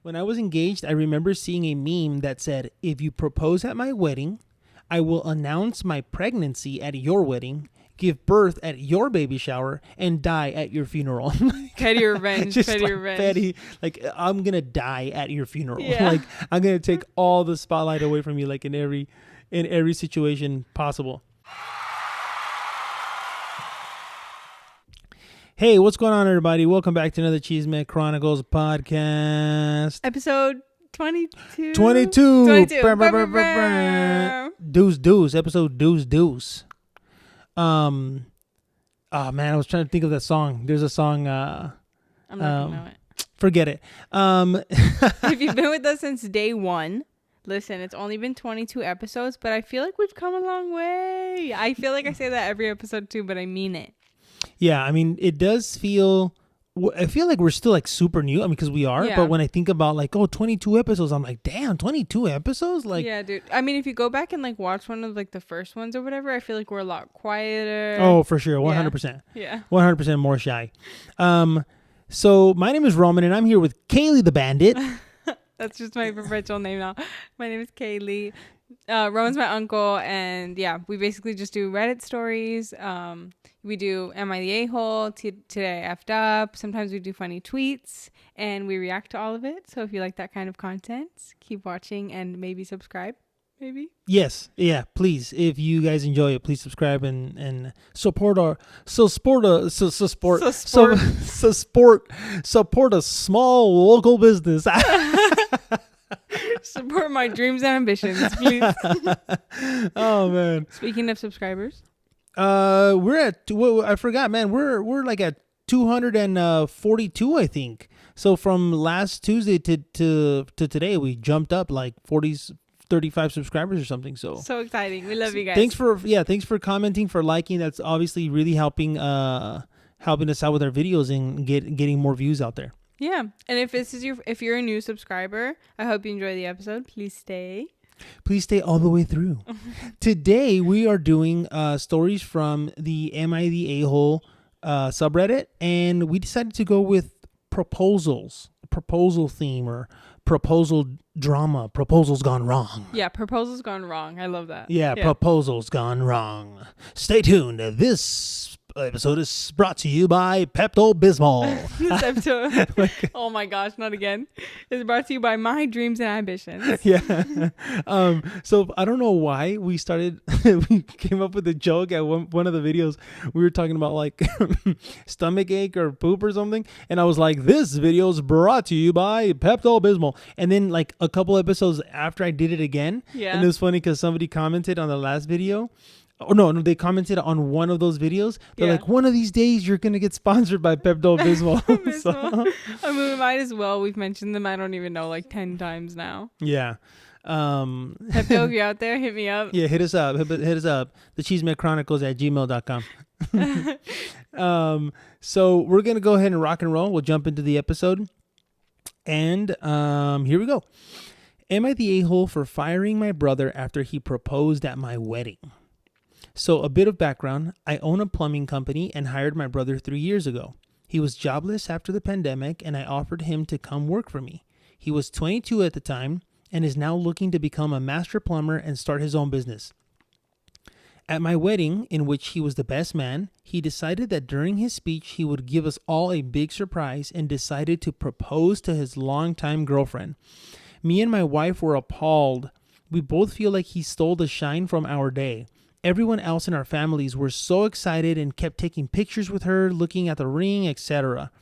When I was engaged, I remember seeing a meme that said, "If you propose at my wedding, I will announce my pregnancy at your wedding, give birth at your baby shower, and die at your funeral." Petty revenge. Just Petty like revenge. petty, like I'm gonna die at your funeral. Yeah. Like I'm gonna take all the spotlight away from you, like in every situation possible. Hey, what's going on, everybody? Welcome back to another Chisme Chronicles podcast. Episode 22. 22. 22. Deuce. Episode Deuce. Oh man, I was trying to think of that song. There's a song. I'm not gonna know it. Forget it. If you've been with us since day one, listen, it's only been 22 episodes, but I feel like we've come a long way. I feel like I say that every episode too, but I mean it. Yeah, I mean, it does feel. I feel like we're still like super new. I mean, because we are. Yeah. But when I think about like, 22 episodes, I'm like, damn, 22 episodes. Like, yeah, dude. I mean, if you go back and like watch one of like the first ones or whatever, I feel like we're a lot quieter. oh, for sure, 100%. Yeah. 100% more shy. So my name is Roman, and I'm here with Kaylee the Bandit. That's just my perpetual name now. My name is Kaylee. Roman's my uncle, and yeah, we basically just do Reddit stories. We do Am I the A-hole? Today I effed up. Sometimes we do funny tweets, and we react to all of it. So if you like that kind of content, keep watching and maybe subscribe. Maybe. Yes, yeah. Please, if you guys enjoy it, please subscribe and support our support a small local business. Support my dreams and ambitions, please. Oh man. Speaking of subscribers, we're at I forgot, man. We're like at 242, I think. So from last Tuesday to today, we jumped up like 35 subscribers or something. So exciting. We love you guys. Thanks for commenting, for liking. That's obviously really helping us out with our videos and getting more views out there. Yeah. And if you're a new subscriber, I hope you enjoy the episode. Please stay all the way through. Today we are doing stories from the Am I the A-hole subreddit, and we decided to go with proposals, proposal theme, or proposal drama. Proposals gone wrong. Yeah, proposals gone wrong. I love that. Yeah, proposals gone wrong. Stay tuned. This episode is brought to you by Pepto-Bismol. This episode, oh my gosh, not again. It's brought to you by my dreams and ambitions. Yeah. So I don't know why we came up with a joke at one of the videos. We were talking about like stomach ache or poop or something, and I was like, this video is brought to you by Pepto-Bismol. And then like a couple episodes after, I did it again. Yeah. And it was funny because somebody commented on the last video. Oh, no, they commented on one of those videos. They're like, one of these days you're going to get sponsored by Pepto-Bismol. So, I mean, we might as well. We've mentioned them, I don't even know, like 10 times now. Yeah. Pepto, if you're out there, hit me up. Yeah, hit us up. Hit us up. The Chisme Chronicles at gmail.com. So we're going to go ahead and rock and roll. We'll jump into the episode. And here we go. Am I the a-hole for firing my brother after he proposed at my wedding? So a bit of background. I own a plumbing company and hired my brother 3 years ago. He was jobless after the pandemic, and I offered him to come work for me. He was 22 at the time and is now looking to become a master plumber and start his own business. At my wedding, in which he was the best man, he decided that during his speech he would give us all a big surprise and decided to propose to his longtime girlfriend. Me and my wife were appalled. We both feel like he stole the shine from our day. Everyone else in our families were so excited and kept taking pictures with her, looking at the ring, etc.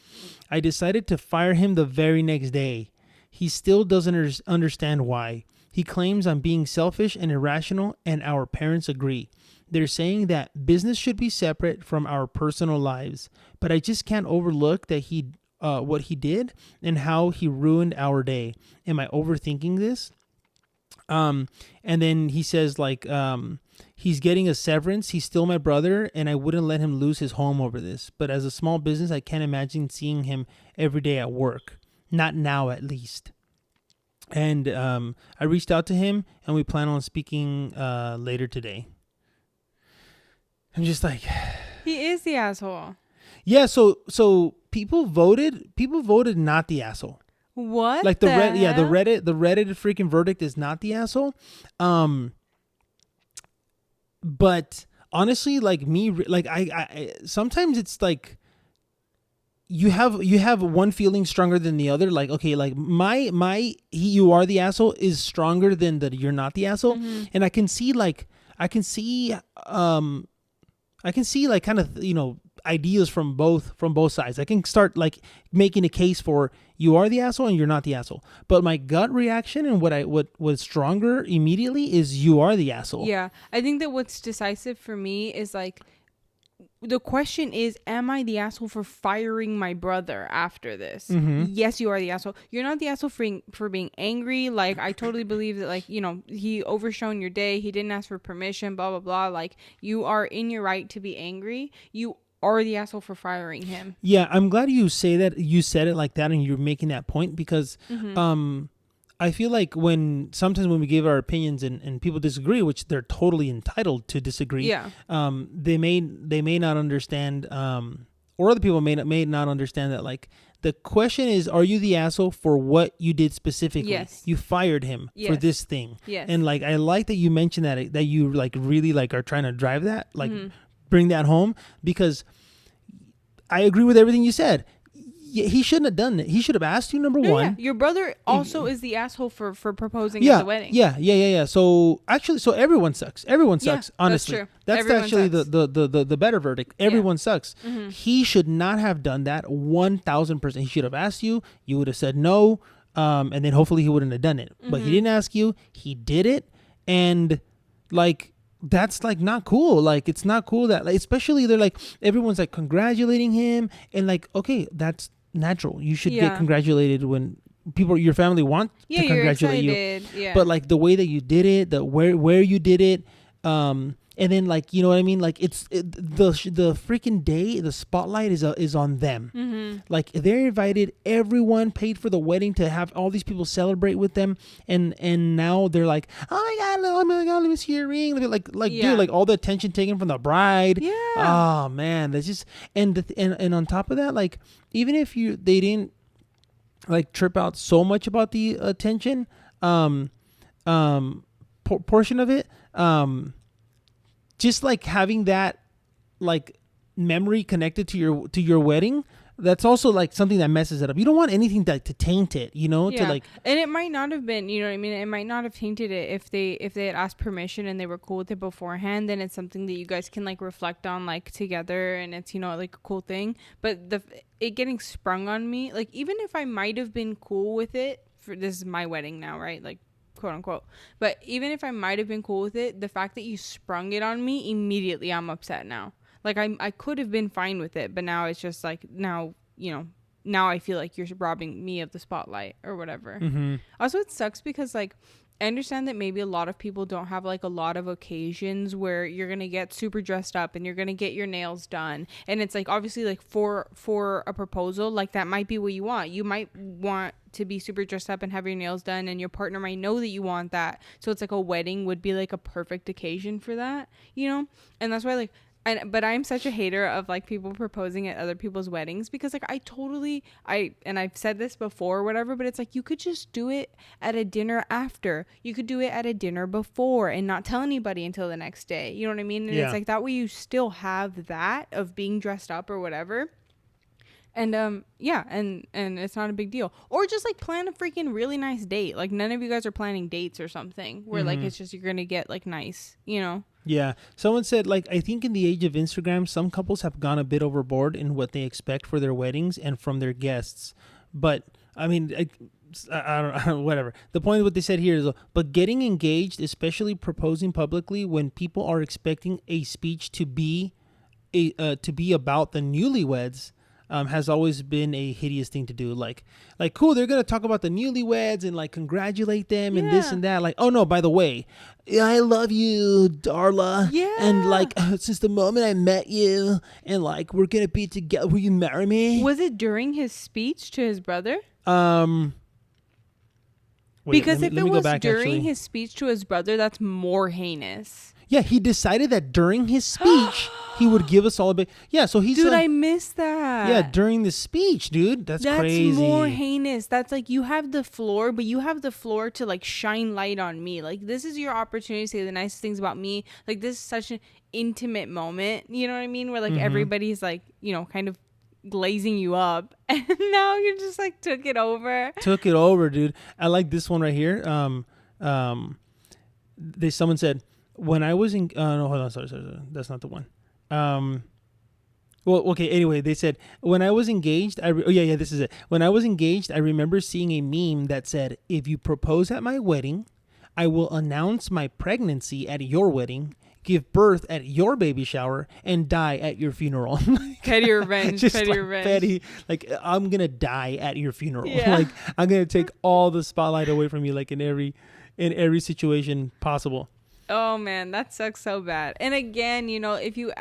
I decided to fire him the very next day. He still doesn't understand why. He claims I'm being selfish and irrational, and our parents agree. They're saying that business should be separate from our personal lives, but I just can't overlook that what he did and how he ruined our day. Am I overthinking this? And then he says like, he's getting a severance. He's still my brother, and I wouldn't let him lose his home over this. But as a small business, I can't imagine seeing him every day at work. Not now, at least. And I reached out to him, and we plan on speaking later today. I'm just like, he is the asshole. Yeah. So people voted not the asshole. What? Like the Reddit freaking verdict is not the asshole. But honestly, like me, like I sometimes it's like you have one feeling stronger than the other. Like, okay, like you are the asshole is stronger than the you're not the asshole. Mm-hmm. And I can see like kind of, ideas from both sides. I can start like making a case for you are the asshole and you're not the asshole. But my gut reaction and what was stronger immediately is you are the asshole. Yeah. I think that what's decisive for me is like, the question is, am I the asshole for firing my brother after this? Mm-hmm. Yes, you are the asshole. You're not the asshole for being angry. Like, I totally believe that, like, he overshone your day. He didn't ask for permission, blah, blah, blah. Like, you are in your right to be angry. You are the asshole for firing him. Yeah, I'm glad you say that. You said it like that and you're making that point because I feel like sometimes when we give our opinions and people disagree, which they're totally entitled to disagree. Yeah. They may not understand, or other people may not understand that. Like the question is, are you the asshole for what you did specifically? Yes. You fired him for this thing. Yes. And like I like that you mentioned that you like really like are trying to drive that, like bring that home, because I agree with everything you said. He shouldn't have done it. He should have asked you, number one. Yeah. Your brother also is the asshole for proposing at the wedding. Yeah. So actually, everyone sucks. Everyone sucks. Honestly, that's true. That's actually the better verdict. Everyone sucks. Mm-hmm. He should not have done that. 1,000%. He should have asked you. You would have said no, and then hopefully he wouldn't have done it. But he didn't ask you. He did it, and like. That's like not cool. Like it's not cool that, like, especially they're like everyone's like congratulating him and like, okay, that's natural. You should get congratulated when your family want to congratulate you. Yeah. But like the way that you did it, the where you did it, and then like, you know what I mean? Like the freaking day, the spotlight is on them. Mm-hmm. Like they're invited, everyone paid for the wedding to have all these people celebrate with them, and now they're like, oh my god, let me see your ring. Like dude, like all the attention taken from the bride. Yeah. Oh man, that's just and on top of that, like even if they didn't like trip out so much about the attention, portion of it, just like having that like memory connected to your wedding, that's also like something that messes it up. You don't want anything to taint it, to like. And it might not have been, you know what I mean? It might not have tainted it if they had asked permission and they were cool with it beforehand. Then it's something that you guys can like reflect on like together, and it's, like a cool thing. But it getting sprung on me, like even if I might have been cool with it, this is my wedding now, right? Like, quote unquote. But even if I might have been cool with it, the fact that you sprung it on me, immediately I'm upset now. Like I could have been fine with it, but now it's just like now I feel like you're robbing me of the spotlight or whatever. Mm-hmm. Also, it sucks because like I understand that maybe a lot of people don't have like a lot of occasions where you're going to get super dressed up and you're going to get your nails done. And it's like, obviously like for a proposal, like that might be what you want. You might want to be super dressed up and have your nails done, and your partner might know that you want that. So it's like a wedding would be like a perfect occasion for that, And that's why like, but I'm such a hater of like people proposing at other people's weddings, because like and I've said this before or whatever, but it's like you could just do it at a dinner after. You could do it at a dinner before and not tell anybody until the next day. You know what I mean? And it's like that way you still have that of being dressed up or whatever. And and it's not a big deal. Or just like plan a freaking really nice date. Like none of you guys are planning dates or something where like it's just you're gonna get like nice, Yeah. Someone said, like, I think in the age of Instagram, some couples have gone a bit overboard in what they expect for their weddings and from their guests. But I mean, I don't whatever. The point of what they said here is, but getting engaged, especially proposing publicly when people are expecting a speech to be about the newlyweds, has always been a hideous thing to do. Like cool, they're gonna talk about the newlyweds and like congratulate them and this and that. Like, oh no, by the way, I love you, Darla. Yeah. And like since the moment I met you, and like we're gonna be together. Will you marry me? Was it during his speech to his brother? Wait, because if it was during his speech to his brother, that's more heinous. Yeah, he decided that during his speech he would give us all a bit. Yeah, so he's Dude, I missed that. Yeah, during the speech, dude. That's crazy. That's more heinous. That's like, you have the floor, but you have the floor to like shine light on me. Like, this is your opportunity to say the nicest things about me. Like, this is such an intimate moment. You know what I mean? Where like everybody's like, you know, kind of glazing you up, and now you just like took it over. Took it over, dude. I like this one right here. Someone said, when I was in no, hold on, sorry, that's not the one. Well, okay, anyway, they said, when I was engaged, this is it. When I was engaged, I remember seeing a meme that said, if you propose at my wedding, I will announce my pregnancy at your wedding, give birth at your baby shower, and die at your funeral. Petty revenge. Just petty like revenge. petty, like, I'm gonna die at your funeral. Yeah. Like, I'm gonna take all the spotlight away from you, like in every situation possible. Oh man, that sucks so bad. And again, you know, if you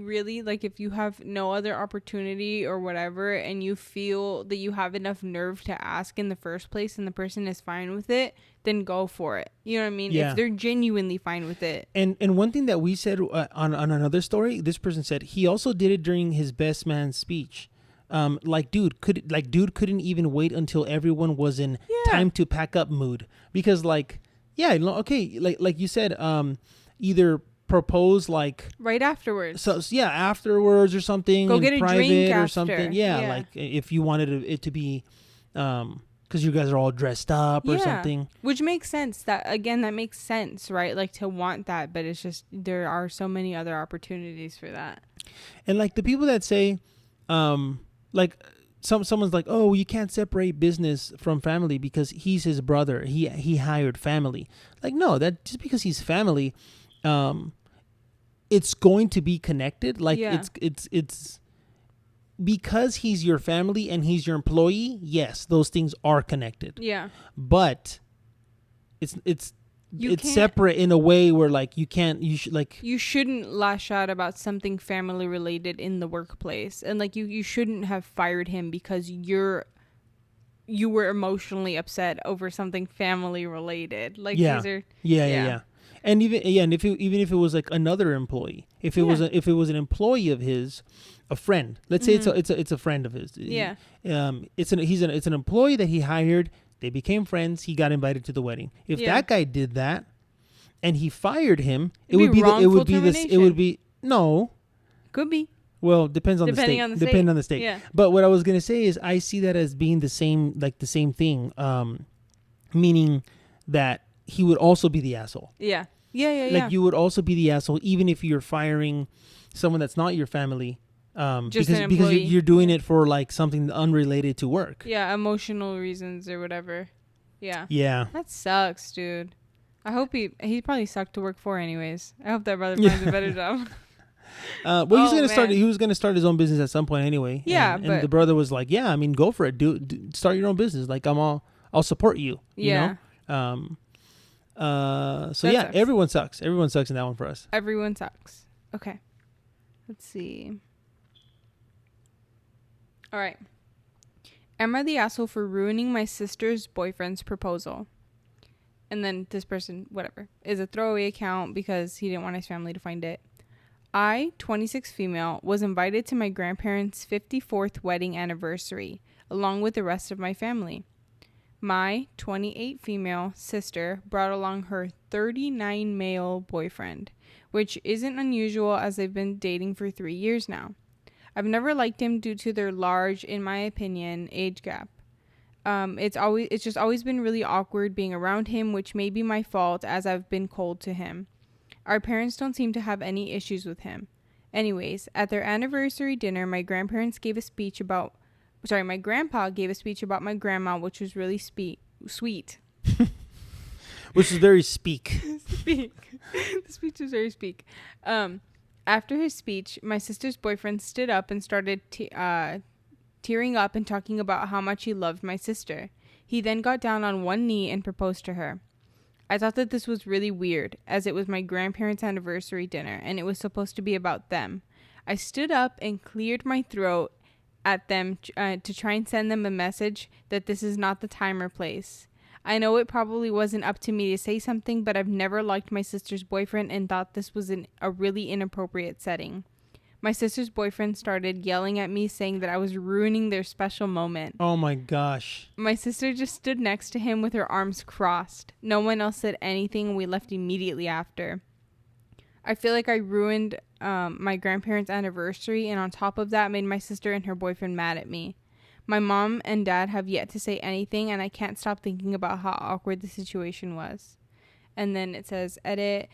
really like, if you have no other opportunity or whatever, and you feel that you have enough nerve to ask in the first place, and the person is fine with it, then go for it. You know what I mean? Yeah. If they're genuinely fine with it. And one thing that we said on another story, this person said he also did it during his best man speech. Dude couldn't even wait until everyone was in time to pack up mood, because like, yeah, okay, like you said, either propose like right afterwards. So yeah, afterwards or something. Go in get a private drink or after. something. Yeah, like if you wanted it to be, because you guys are all dressed up or something. Which makes sense. That makes sense, right? Like, to want that, but it's just, there are so many other opportunities for that. And like the people that say, like someone's like, oh, you can't separate business from family because he's his brother. He hired family. Like, no, that just because he's family, it's going to be connected. Like it's because he's your family and he's your employee. Yes, those things are connected. Yeah. But it's separate in a way where like you shouldn't lash out about something family related in the workplace, and like you shouldn't have fired him because you were emotionally upset over something family related. Like, these are and even if it was like another employee, if it was an employee of his, a friend, let's say it's a friend of his, it's an employee that he hired. They became friends. He got invited to the wedding. If that guy did that, and he fired him, it would be no. Could be. Well, depending on the state. Yeah. But what I was gonna say is, I see that as being the same thing, meaning that he would also be the asshole. Yeah. Like, you would also be the asshole, even if you're firing someone that's not your family. Because you're doing it for like something unrelated to work. Yeah, emotional reasons or whatever. Yeah. Yeah. That sucks, dude. I hope he probably sucked to work for anyways. I hope that brother finds a better job. He was gonna start his own business at some point anyway. Yeah, and the brother was like, yeah, I mean, go for it. Do start your own business. Like, I'll support you. You know? Everyone sucks. Everyone sucks in that one for us. Everyone sucks. Okay. Let's see. All right. Am I the asshole for ruining my sister's boyfriend's proposal? And then this person, whatever, is a throwaway account because he didn't want his family to find it. I, 26 female, was invited to my grandparents' 54th wedding anniversary, along with the rest of my family. My 28 female sister brought along her 39 male boyfriend, which isn't unusual as they've been dating for 3 years now. I've never liked him due to their large, in my opinion, age gap. It's just always been really awkward being around him, which may be my fault as I've been cold to him. Our parents don't seem to have any issues with him. Anyways, at their anniversary dinner, my grandpa gave a speech about my grandma, which was really sweet. Which is very speak. The speech was very speak. After his speech, my sister's boyfriend stood up and started tearing up and talking about how much he loved my sister. He then got down on one knee and proposed to her. I thought that this was really weird, as it was my grandparents' anniversary dinner, and it was supposed to be about them. I stood up and cleared my throat at them to try and send them a message that this is not the time or place. I know it probably wasn't up to me to say something, but I've never liked my sister's boyfriend and thought this was a really inappropriate setting. My sister's boyfriend started yelling at me, saying that I was ruining their special moment. Oh my gosh. My sister just stood next to him with her arms crossed. No one else said anything, and we left immediately after. I feel like I ruined my grandparents' anniversary, and on top of that, made my sister and her boyfriend mad at me. My mom and dad have yet to say anything, and I can't stop thinking about how awkward the situation was. And then it says, edit,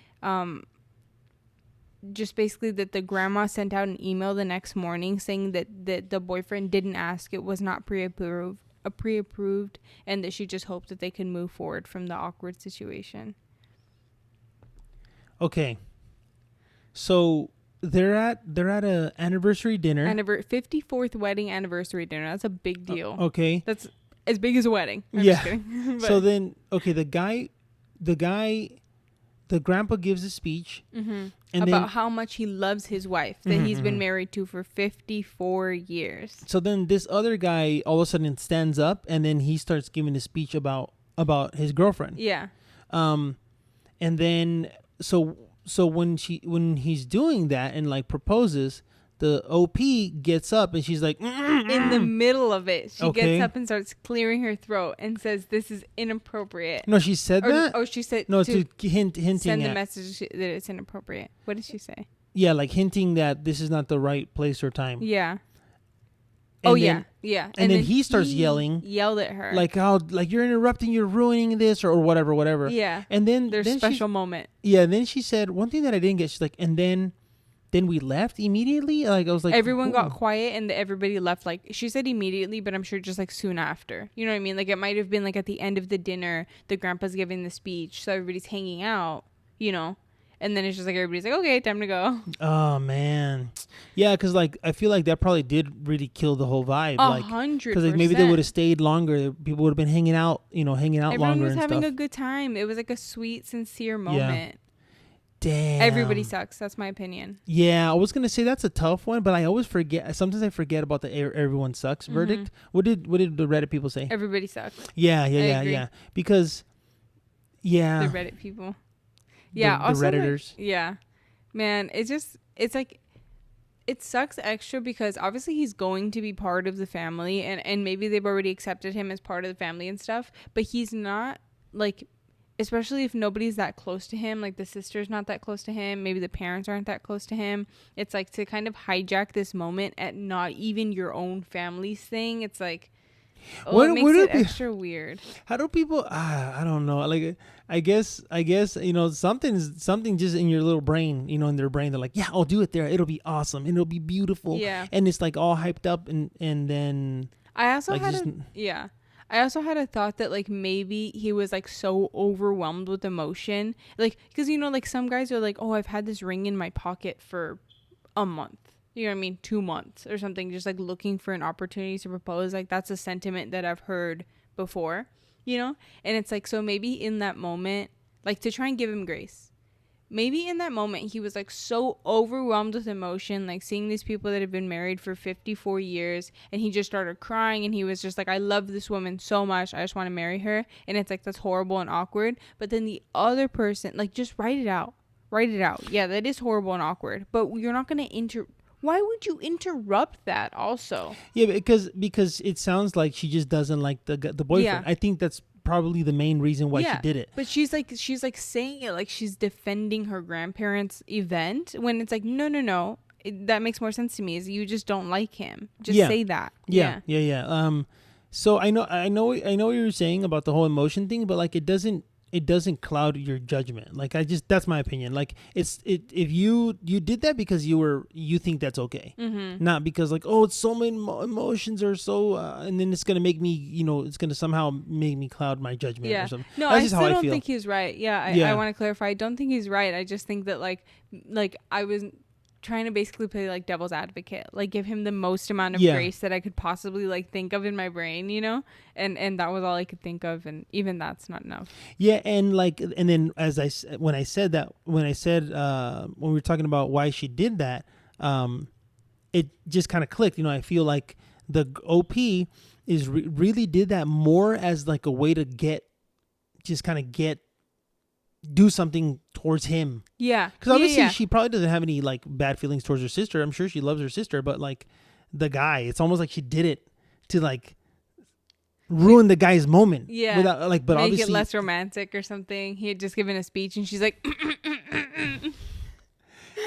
just basically that the grandma sent out an email the next morning saying that the boyfriend didn't ask, it was not pre-approved, and that she just hoped that they could move forward from the awkward situation. Okay. So they're at a anniversary dinner. 54th wedding anniversary dinner. That's a big deal. Okay. That's as big as a wedding. I'm yeah. just kidding. So then, okay, the grandpa gives a speech. Mm-hmm. And about then, how much he loves his wife that he's been married to for 54 years. So then this other guy all of a sudden stands up, and then he starts giving a speech about his girlfriend. Yeah. And then so when he's doing that and like proposes, the OP gets up and she's like, in the middle of it, she Okay. gets up and starts clearing her throat and says, "This is inappropriate." No, she said that. Oh, she said No, to hinting send the at, message that it's inappropriate. What did she say? yeah, like hinting that this is not the right place or time. Yeah. And yeah. And then he starts yelling, yelled at her, like how like you're interrupting, you're ruining this or whatever. yeah. And then Their special moment. Yeah, and then she said one thing that I didn't get. She's like, and then we left immediately. Like I was like, everyone got ooh. quiet and everybody left. Like she said immediately, but I'm sure just like soon after. You know what I mean? Like it might have been like at the end of the dinner, the grandpa's giving the speech, so everybody's hanging out. You know. And then it's just like everybody's like, okay, time to go. Oh man, yeah, because like I feel like that probably did really kill the whole vibe. 100%. Because like, maybe they would have stayed longer. People would have been hanging out, hanging out Everyone longer was and having stuff. a good time. It was like a sweet, sincere moment. Damn. Everybody sucks. That's my opinion. Yeah, I was gonna say that's a tough one, but I always forget. Sometimes I forget about the everyone sucks verdict. What did the Reddit people say? Everybody sucks. Yeah. Because, yeah, The Reddit people. Yeah, the also Redditors. Like, yeah, man, it's like it sucks extra because obviously he's going to be part of the family, and maybe they've already accepted him as part of the family and stuff, but he's not, like, especially if nobody's that close to him, like the sister's not that close to him, maybe the parents aren't that close to him. It's like to kind of hijack this moment at not even your own family's thing. It's like, it makes it extra weird. How do people? I don't know. Like, I guess something just in your little brain, in their brain. They're like, yeah, I'll do it there. It'll be awesome and it'll be beautiful. Yeah. And it's like all hyped up and then. I also like, I also had a thought that like maybe he was like so overwhelmed with emotion, like because like some guys are like, oh, I've had this ring in my pocket for a month. You know what I mean? 2 months or something, just like looking for an opportunity to propose. Like that's a sentiment that I've heard before, and it's like, so maybe in that moment, like to try and give him grace, maybe in that moment he was like so overwhelmed with emotion, like seeing these people that have been married for 54 years, and he just started crying and he was just like, I love this woman so much, I just want to marry her. And it's like, that's horrible and awkward. But then the other person, like, just write it out. Yeah, that is horrible and awkward, but you're not going to why would you interrupt that also? Yeah, because it sounds like she just doesn't like the boyfriend. Yeah. I think that's probably the main reason why she did it. But she's like saying it like she's defending her grandparents' event, when it's like, no. That makes more sense to me, is you just don't like him. Just say that. Yeah. So I know what you're saying about the whole emotion thing, but like it doesn't cloud your judgment. Like that's my opinion. Like if you did that because you think that's okay, not because like, oh, it's so many emotions or so, and then it's gonna make me, it's gonna somehow make me cloud my judgment or something. No, that's I just still how I don't feel. think he's right. I want to clarify. I don't think he's right. I just think that like I was trying to basically play like devil's advocate, like give him the most amount of grace that I could possibly like think of in my brain, and that was all I could think of, and even that's not enough. Yeah, and then when we were talking about why she did that, it just kind of clicked. I feel like the OP is really did that more as like a way to get just kind of do something towards him. Yeah. Because obviously she probably doesn't have any like bad feelings towards her sister. I'm sure she loves her sister, but like the guy, it's almost like she did it to like ruin the guy's moment. Yeah. Without like, but make obviously it less romantic or something. He had just given a speech and she's like,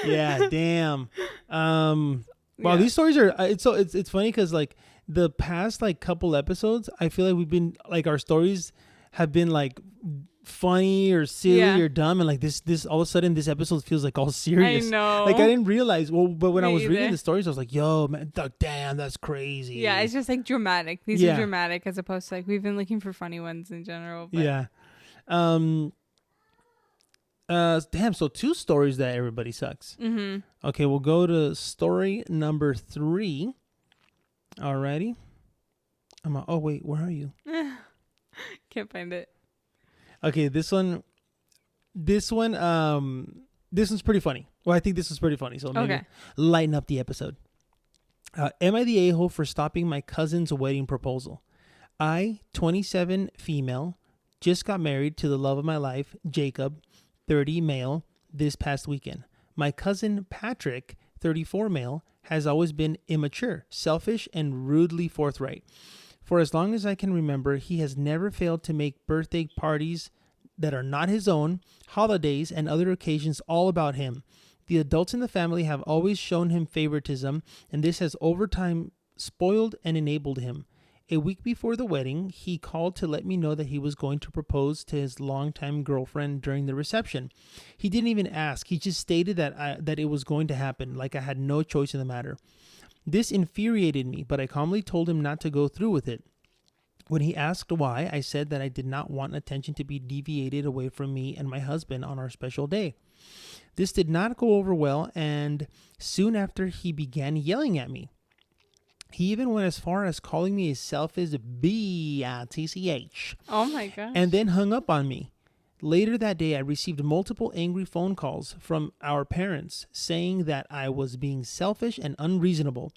yeah, damn. Wow, Yeah. these stories are it's funny because like the past like couple episodes, I feel like we've been like our stories have been like funny or silly or dumb, and like this all of a sudden this episode feels like all serious. I know. Like I didn't realize. Well, but when I was either. reading the stories, I was like, "Yo, man, damn, that's crazy." Yeah, it's just like dramatic. These are dramatic as opposed to like we've been looking for funny ones in general. But. Yeah. Damn. So 2 stories that everybody sucks. Mm-hmm. Okay, we'll go to story number 3. Alrighty. Oh wait, where are you? Can't find it. Okay, this one's pretty funny. Well, I think this was pretty funny, so maybe lighten up the episode. Am I the a-hole for stopping my cousin's wedding proposal? I, 27, female, just got married to the love of my life, Jacob, 30, male, this past weekend. My cousin, Patrick, 34, male, has always been immature, selfish, and rudely forthright. For as long as I can remember, he has never failed to make birthday parties that are not his own, holidays, and other occasions all about him. The adults in the family have always shown him favoritism, and this has over time spoiled and enabled him. A week before the wedding, he called to let me know that he was going to propose to his longtime girlfriend during the reception. He didn't even ask. He just stated that it was going to happen, like I had no choice in the matter. This infuriated me, but I calmly told him not to go through with it. When he asked why, I said that I did not want attention to be deviated away from me and my husband on our special day. This did not go over well, and soon after he began yelling at me. He even went as far as calling me a selfish bitch. Oh my gosh. And then hung up on me. Later that day, I received multiple angry phone calls from our parents saying that I was being selfish and unreasonable.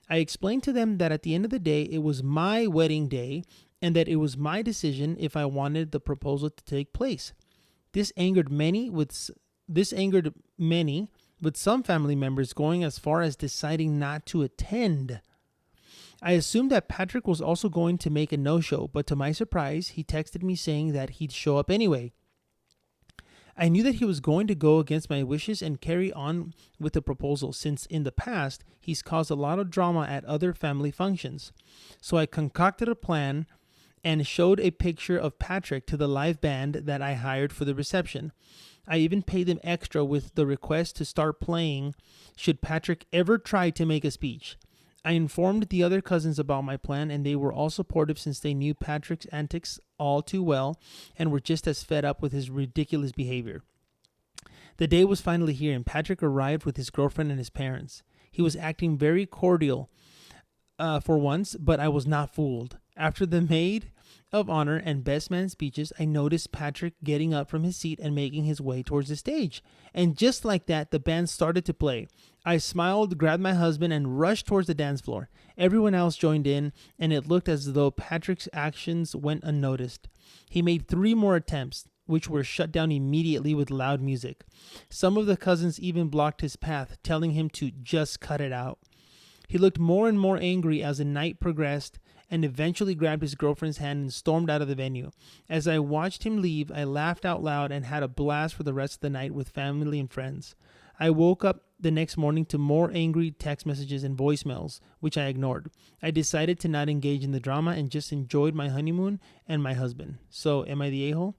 I explained to them that at the end of the day, it was my wedding day and that it was my decision if I wanted the proposal to take place. This angered many, with some family members going as far as deciding not to attend. I assumed that Patrick was also going to make a no-show, but to my surprise, he texted me saying that he'd show up anyway. I knew that he was going to go against my wishes and carry on with the proposal, since in the past, he's caused a lot of drama at other family functions. So I concocted a plan and showed a picture of Patrick to the live band that I hired for the reception. I even paid them extra with the request to start playing should Patrick ever try to make a speech. I informed the other cousins about my plan, and they were all supportive since they knew Patrick's antics all too well and were just as fed up with his ridiculous behavior. The day was finally here, and Patrick arrived with his girlfriend and his parents. He was acting very cordial for once, but I was not fooled. After the maid of honor and best man speeches, I noticed Patrick getting up from his seat and making his way towards the stage. And just like that, the band started to play. I smiled, grabbed my husband, and rushed towards the dance floor. Everyone else joined in, and it looked as though Patrick's actions went unnoticed. He made 3 more attempts, which were shut down immediately with loud music. Some of the cousins even blocked his path, telling him to just cut it out. He looked more and more angry as the night progressed, and eventually grabbed his girlfriend's hand and stormed out of the venue. As I watched him leave, I laughed out loud and had a blast for the rest of the night with family and friends. I woke up the next morning to more angry text messages and voicemails, which I ignored. I decided to not engage in the drama and just enjoyed my honeymoon and my husband. So, am I the a-hole?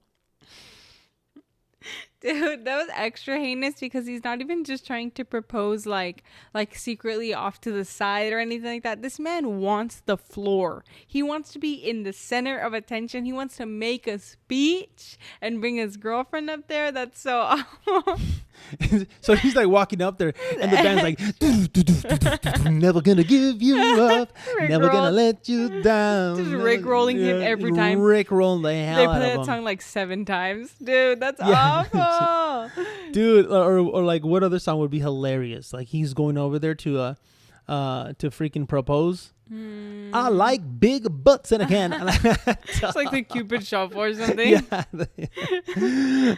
Dude, that was extra heinous because he's not even just trying to propose like secretly off to the side or anything like that. This man wants the floor. He wants to be in the center of attention. He wants to make a speech and bring his girlfriend up there. That's so awful. So he's like walking up there and the band's like, never gonna give you up, never gonna let you down. Just Rick-rolling him every time. Rick-rolling the hell They out of him. play that song like 7 times. Dude, that's awful. Dude, or like what other song would be hilarious? Like he's going over there to freaking propose. I like big butts in a can. It's like the Cupid shuffle or something. Yeah.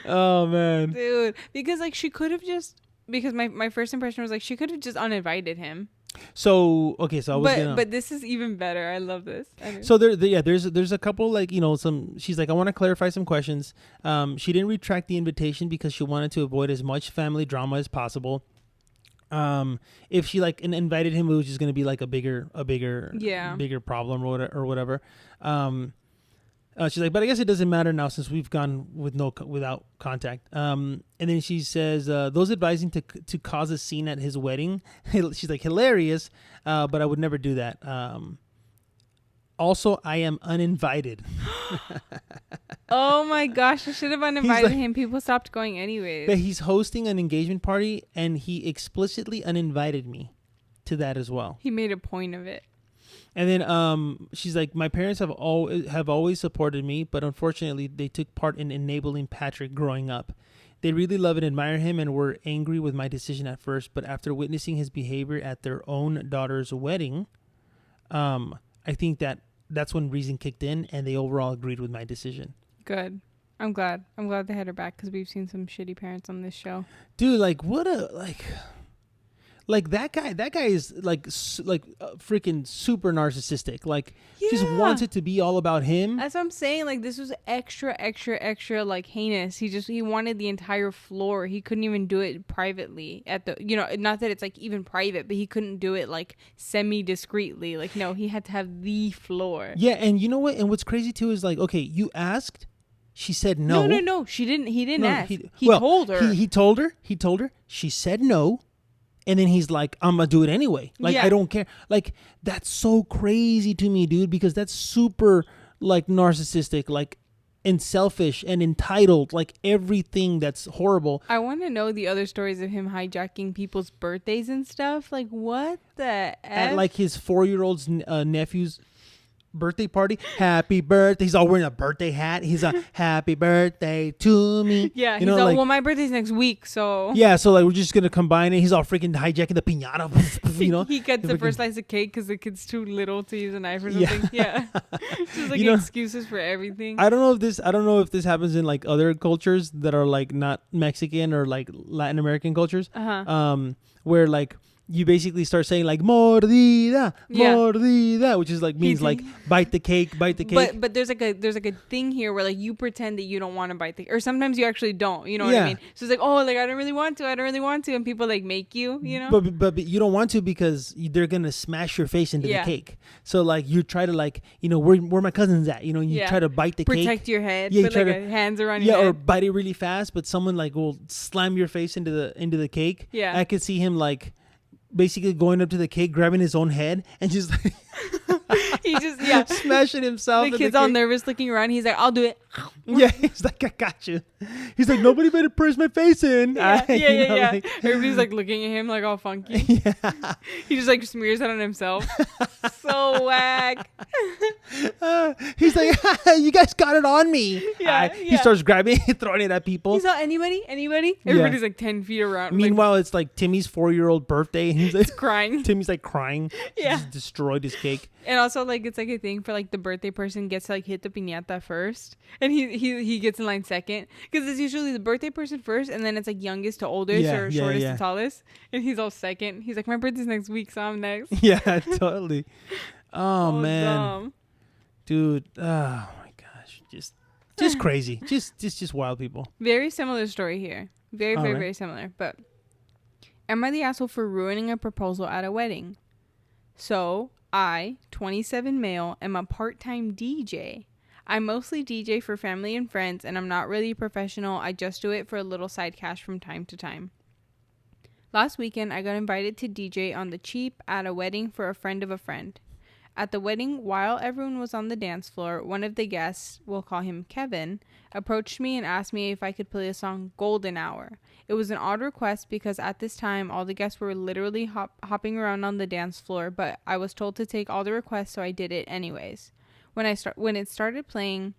Oh man, dude. Because like she could have just. Because my first impression was like she could have just uninvited him. So okay, so I was but this is even better. I love this. So there's a couple like some. She's like, I want to clarify some questions. She didn't retract the invitation because she wanted to avoid as much family drama as possible. If she like invited him, it was just gonna be like a bigger problem or whatever. She's like, but I guess it doesn't matter now since we've gone without contact. And then she says, those advising to cause a scene at his wedding. She's like, hilarious, but I would never do that. Also, I am uninvited. Oh my gosh, I should have uninvited him. People stopped going anyways. But he's hosting an engagement party, and he explicitly uninvited me to that as well. He made a point of it. And then she's like, my parents have always supported me, but unfortunately they took part in enabling Patrick growing up. They really love and admire him and were angry with my decision at first, but after witnessing his behavior at their own daughter's wedding, I think that's when reason kicked in and they overall agreed with my decision. Good. I'm glad they had her back because we've seen some shitty parents on this show. Dude, like what a like that guy is like freaking super narcissistic. Like just wants it to be all about him. That's what I'm saying. Like this was extra like heinous. He wanted the entire floor. He couldn't even do it privately at the, not that it's like even private, but he couldn't do it like semi discreetly. Like no, he had to have the floor. Yeah, and you know what? And what's crazy too is like, okay, you asked, she said no. No, she didn't. He didn't ask. He told her. He told her. She said no. And then he's like, I'm going to do it anyway. Like, I don't care. Like, that's so crazy to me, dude, because that's super, like, narcissistic, like, and selfish and entitled, like, everything that's horrible. I want to know the other stories of him hijacking people's birthdays and stuff. Like, what the F? At, like, his 4-year-old's nephew's birthday party. Happy birthday. He's all wearing a birthday hat. He's a happy birthday to me. Yeah, he's all, well, my birthday's next week, so. Yeah, so like we're just gonna combine it. He's all freaking hijacking the piñata. He cuts the first slice of cake because the kid's too little to use a knife or something. Yeah. Just like excuses for everything. I don't know if this happens in like other cultures that are like not Mexican or like Latin American cultures. Where like you basically start saying like mordida, which is like means like bite the cake. But there's like a thing here where like you pretend that you don't want to bite the, or sometimes you actually don't. You know what I mean? So it's like, oh, like I don't really want to, and people like make you, But you don't want to because they're gonna smash your face into the cake. So like you try to like where my cousin's at, you try to bite the cake, protect your head, put like hands around your head, or bite it really fast, but someone like will slam your face into the cake. Yeah, I could see him like basically going up to the cake, grabbing his own head, and just like he just smashing himself. The kid's all nervous, looking around. He's like, "I'll do it." Yeah, he's like, "I got you." He's like, "Nobody better press my face in." Yeah. Like, everybody's like looking at him like all funky. Yeah, he just like smears it on himself. So whack. He's like, "You guys got it on me." Yeah, He starts grabbing it, throwing it at people. He's not anybody. Everybody's like 10 feet around. Meanwhile, it's like Timmy's 4-year-old birthday, and he's like crying. Timmy's like crying. Yeah, he just destroyed his cake. And also like it's like a thing for like the birthday person gets to like hit the piñata first, and he gets in line second because it's usually the birthday person first, and then it's like youngest to oldest or shortest to tallest, and he's all second. He's like, my birthday's next week, so I'm next. Yeah, totally. Oh man, dumb. Dude. Oh my gosh, just crazy. Just wild people. Very similar story here. Very similar. But am I the asshole for ruining a proposal at a wedding? So I, 27 male, am a part-time DJ. I mostly DJ for family and friends, and I'm not really professional. I just do it for a little side cash from time to time. Last weekend, I got invited to DJ on the cheap at a wedding for a friend of a friend. At the wedding, while everyone was on the dance floor, one of the guests, we'll call him Kevin, approached me and asked me if I could play the song Golden Hour. It was an odd request because at this time, all the guests were literally hopping around on the dance floor, but I was told to take all the requests, so I did it anyways. When I started playing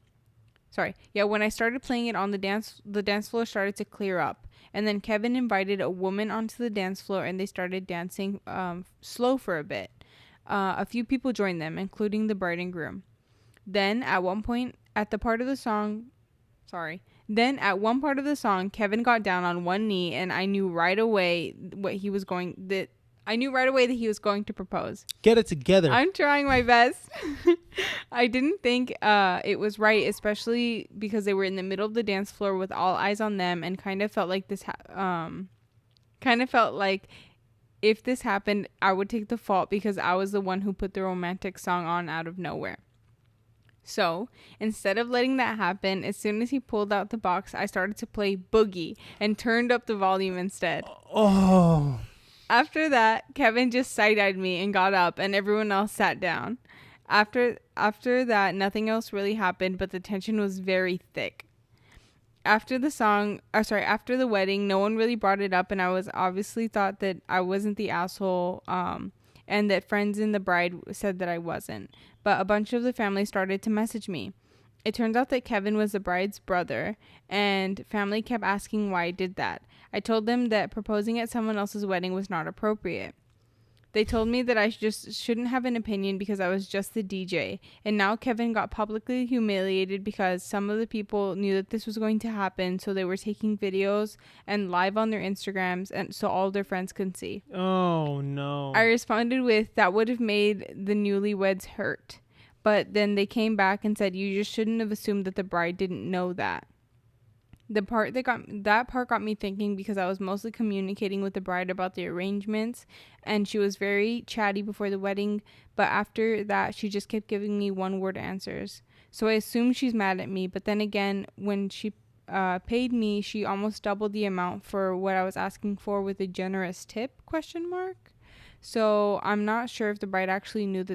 it on the dance floor started to clear up. And then Kevin invited a woman onto the dance floor and they started dancing slow for a bit. A few people joined them, including the bride and groom. Then at one part of the song, Kevin got down on one knee, and I knew right away that he was going to propose. Get it together. I'm trying my best. I didn't think it was right, especially because they were in the middle of the dance floor with all eyes on them, and kind of felt like if this happened, I would take the fault because I was the one who put the romantic song on out of nowhere. So, instead of letting that happen, as soon as he pulled out the box, I started to play Boogie and turned up the volume instead. Oh. After that, Kevin just side-eyed me and got up, and everyone else sat down. After that, nothing else really happened, but the tension was very thick. After the wedding, no one really brought it up, and I was obviously thought that I wasn't the asshole, and that friends in the bride said that I wasn't. But a bunch of the family started to message me. It turns out that Kevin was the bride's brother, and family kept asking why I did that. I told them that proposing at someone else's wedding was not appropriate. They told me that I just shouldn't have an opinion because I was just the DJ. And now Kevin got publicly humiliated because some of the people knew that this was going to happen, so they were taking videos and live on their Instagrams, and so all their friends could see. Oh, no. I responded with, that would have made the newlyweds hurt. But then they came back and said, you just shouldn't have assumed that the bride didn't know that. That part got me thinking because I was mostly communicating with the bride about the arrangements, and she was very chatty before the wedding, but after that she just kept giving me one-word answers. So I assumed she's mad at me, but then again, when she paid me, she almost doubled the amount for what I was asking for with a generous tip, ? So I'm not sure if the bride actually knew,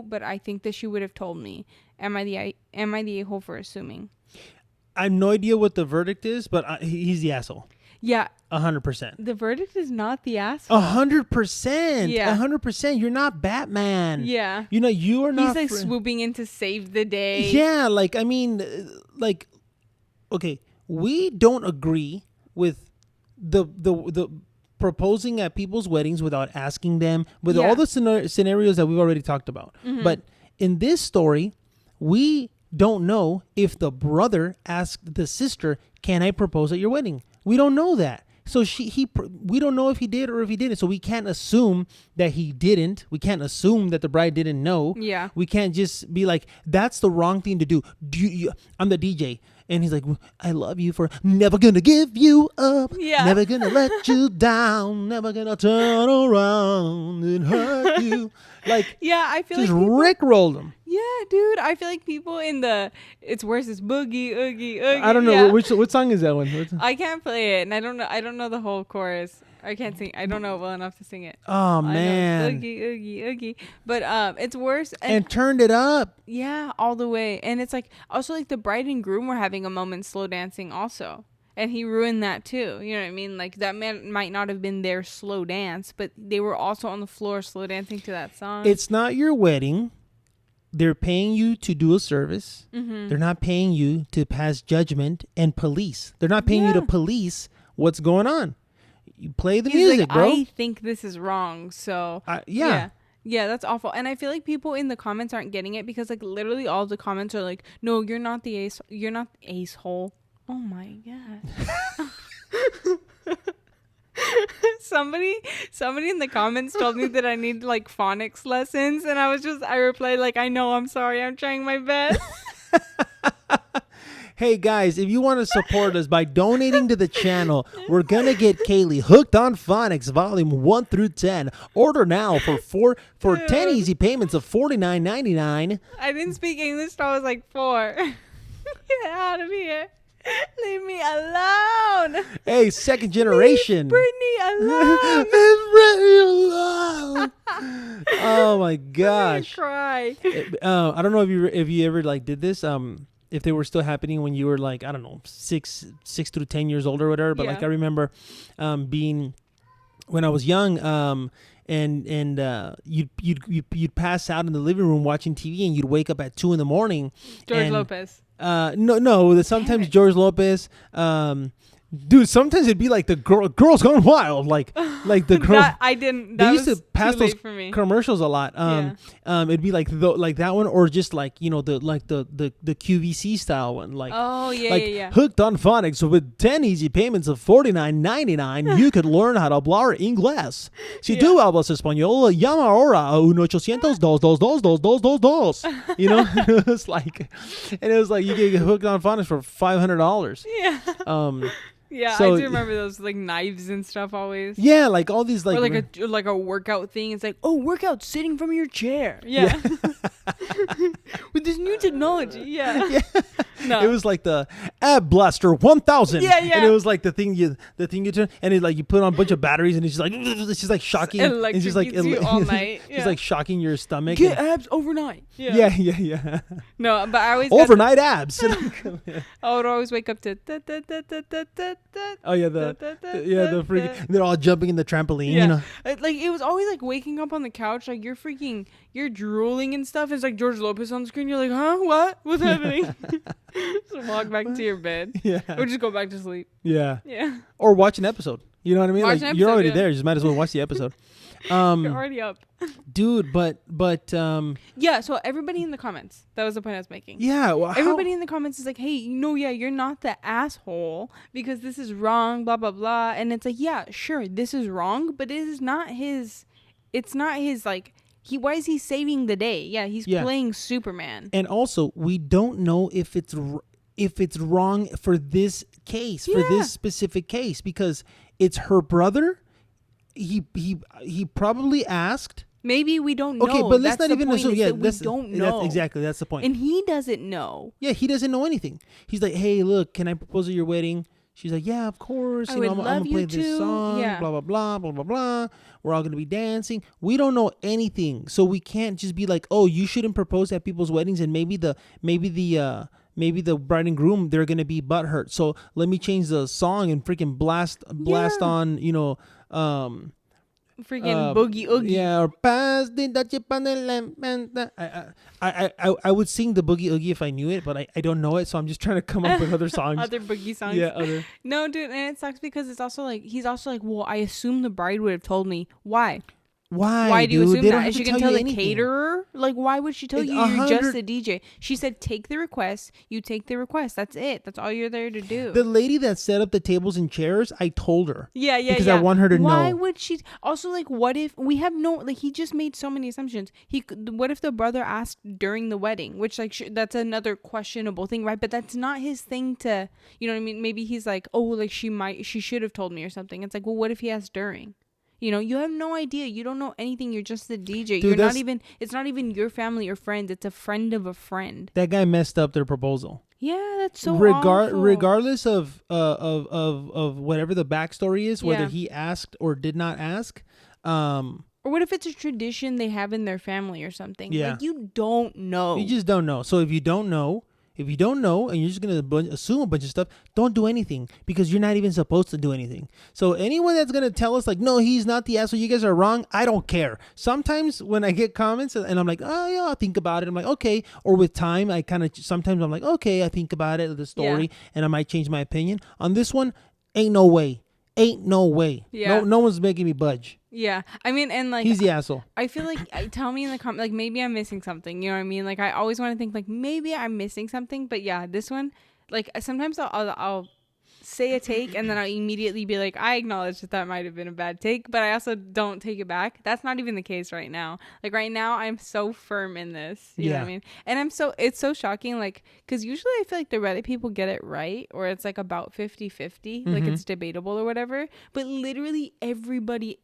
but I think that she would have told me. Am I the a-hole for assuming? I have no idea what the verdict is, but he's the asshole. Yeah. 100%. The verdict is not the asshole. 100%. Yeah. 100%. You're not Batman. Yeah. You are not. He's like swooping in to save the day. Yeah. Okay, we don't agree with the proposing at people's weddings without asking them, with all the scenarios that we've already talked about. Mm-hmm. But in this story, we don't know if the brother asked the sister, can I propose at your wedding? We don't know that. So we don't know if he did or if he didn't. So we can't assume that he didn't. We can't assume that the bride didn't know. Yeah. We can't just be like, that's the wrong thing to do. I'm the DJ. And he's like, I love you for never gonna give you up. Yeah. Never gonna let you down. Never gonna turn around and hurt you. Like, yeah, I feel just like rickrolled him. Yeah, dude. I feel like people in it's worse. It's boogie, oogie, oogie. I don't know. Yeah. What song is that one? I can't play it, and I don't know the whole chorus. I can't sing. I don't know it well enough to sing it. Oh, man. Oogie, oogie, oogie. But it's worse. And turned it up. Yeah, all the way. And it's like, also like the bride and groom were having a moment slow dancing also. And he ruined that too. You know what I mean? Like, that man might not have been their slow dance, but they were also on the floor slow dancing to that song. It's not your wedding. They're paying you to do a service. Mm-hmm. They're not paying you to pass judgment and police. They're not paying you to police what's going on. You play the music, like, bro. I think this is wrong, so... Yeah, that's awful. And I feel like people in the comments aren't getting it because, like, literally all the comments are like, no, you're not the ace. You're not the ace-hole. Oh, my God. Somebody in the comments told me that I need, like, phonics lessons. And I replied, like, I know, I'm sorry. I'm trying my best. Hey guys, if you want to support us by donating to the channel, we're gonna get Kaylee hooked on phonics volume 1 through 10. Order now for 10 easy payments of $49.99. I didn't speak English till I was like 4. Get out of here. Leave me alone. Hey, second generation. Leave Brittany alone. Leave Brittany alone. Oh my gosh. I'm gonna cry. I don't know if you ever like did this. If they were still happening when you were like, I don't know, 6 through 10 years old or whatever. But like I remember being when I was young, and you'd pass out in the living room watching TV, and you'd wake up at 2 a.m. George Lopez. No. Sometimes George Lopez. Dude, sometimes it'd be like the girls gone wild, like the girl. I didn't. They That used was to pass too those late for me. commercials a lot. It'd be like like that one, or just like the QVC style one, like yeah. hooked on phonics with 10 easy payments of $49.99. You could learn how to hablar inglés. Si tú hablas español, llama ahora a 1-800-222-2222. You know, it was like you could get hooked on phonics for $500. Yeah. Yeah, So- I do remember those like knives and stuff always. Yeah, like all these Or like a workout thing. It's like, oh, workout sitting from your chair. Yeah. With this new technology. Yeah. No. It was like the Ab Blaster 1000. Yeah. And it was like the thing you turn, and it like you put on a bunch of batteries, and it's just like shocking. It's just like you all night. It's like shocking your stomach. Get abs overnight. Yeah. No, but I always Overnight abs. I would always wake up to Oh yeah, the freaking. They're all jumping in the trampoline. Yeah. You know. Like it was always like waking up on the couch, like you're drooling and stuff. It's like George Lopez on the screen. You're like, huh? What's happening? Just walk back to your bed. Yeah. Or just go back to sleep. Yeah. Yeah. Or watch an episode. You know what I mean? Watch Like an you're episode, already yeah. there. You just might as well watch the episode. You're already up. Dude, but Yeah, so everybody in the comments, that was the point I was making. yeah, well, Everybody in the comments is like, hey, you're not the asshole because this is wrong, blah, blah, blah. And it's like, yeah, sure, this is wrong, but it's not his, like, why is he saving the day? Yeah, he's playing Superman. And also, we don't know if it's wrong for this case, for this specific case, because it's her brother. He probably asked. Maybe we don't know. Okay, but let's That's not the even point, assume. is Yeah, that we don't know. That's the point. And he doesn't know. Yeah, he doesn't know anything. He's like, hey, look, can I propose at your wedding? She's like, yeah, of course. I would I'm love gonna play you this to. song. Yeah. Blah blah blah blah blah blah. We're all gonna be dancing. We don't know anything, so we can't just be like, oh, you shouldn't propose at people's weddings, and maybe the bride and groom, they're gonna be butthurt. So let me change the song and freaking blast on, Freaking boogie oogie. Yeah, or pass the chip on the lamp. I would sing the boogie oogie if I knew it, but I don't know it, so I'm just trying to come up with other songs. Other boogie songs. Yeah, other. No, dude, and it sucks because it's also like he's also like, well, I assume the bride would have told me. Why? Why do you dude? assume They don't that? have Is she to gonna tell tell you the anything. caterer? Like, why would she tell you you're just a DJ? She said, take the request. You take the request. That's it. That's all you're there to do. The lady that set up the tables and chairs, I told her. Yeah. Because I want her to know. Why would she? Also, like, what if we have no? Like, he just made so many assumptions. What if the brother asked during the wedding? Which, like, that's another questionable thing, right? But that's not his thing to. You know what I mean? Maybe he's like, oh, like she should have told me or something. It's like, well, what if he asked during? You know, you have no idea. You don't know anything. You're just the DJ. Dude, It's not even your family or friends. It's a friend of a friend. That guy messed up their proposal. Yeah, that's so awful. Regardless of whatever the backstory is, whether Yeah. he asked or did not ask. Or what if it's a tradition they have in their family or something? Yeah. Like, you don't know. You just don't know. So if you don't know, and you're just going to assume a bunch of stuff, don't do anything, because you're not even supposed to do anything. So anyone that's going to tell us like, no, he's not the asshole, you guys are wrong, I don't care. Sometimes when I get comments and I'm like, oh yeah, I'll think about it. I'm like, okay. Or with time, sometimes I'm like, okay, I think about it, the story, and I might change my opinion. On this one, ain't no way. Yeah. No one's making me budge. Yeah. I mean, and like, He's the asshole. I feel like, tell me in the comment, like, maybe I'm missing something. You know what I mean? Like, I always want to think like maybe I'm missing something, but yeah, this one, like, sometimes I'll say a take and then I'll immediately be like, I acknowledge that might have been a bad take, but I also don't take it back. That's not even the case right now. Like, right now I'm so firm in this. You know what I mean? And it's so shocking, like, because usually I feel like the Reddit people get it right, or it's like about 50-50, like it's debatable or whatever. But literally everybody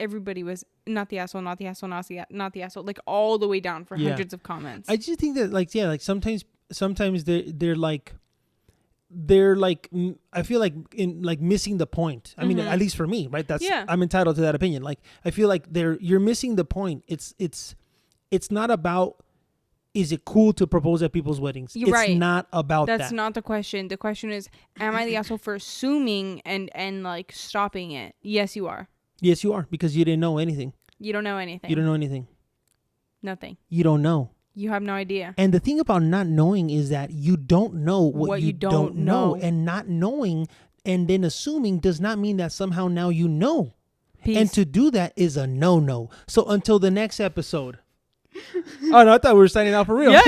was not the asshole, not the asshole, not the asshole, like all the way down for hundreds of comments. I just think that like sometimes they're like I feel like in like missing the point. I mean, at least for me, right? I'm entitled to that opinion. Like, I feel like you're missing the point. It's not about, is it cool to propose at people's weddings? You're right. It's not about that. That's not the question. The question is, am I the asshole for assuming and like stopping it? Yes, you are. Yes, you are, because you didn't know anything. You don't know anything. You don't know anything. Nothing. You don't know. You have no idea. And the thing about not knowing is that you don't know what you don't know. know. And not knowing And then assuming does not mean that somehow now you know. Peace. And to do that is a no-no. So until the next episode. Oh, no, I thought we were signing off for real. Yeah.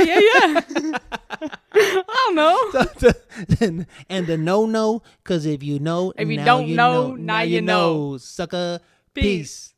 I don't know. And the no-no, because if you know, If you now don't you know, know. now you know. Sucker. Peace. Peace.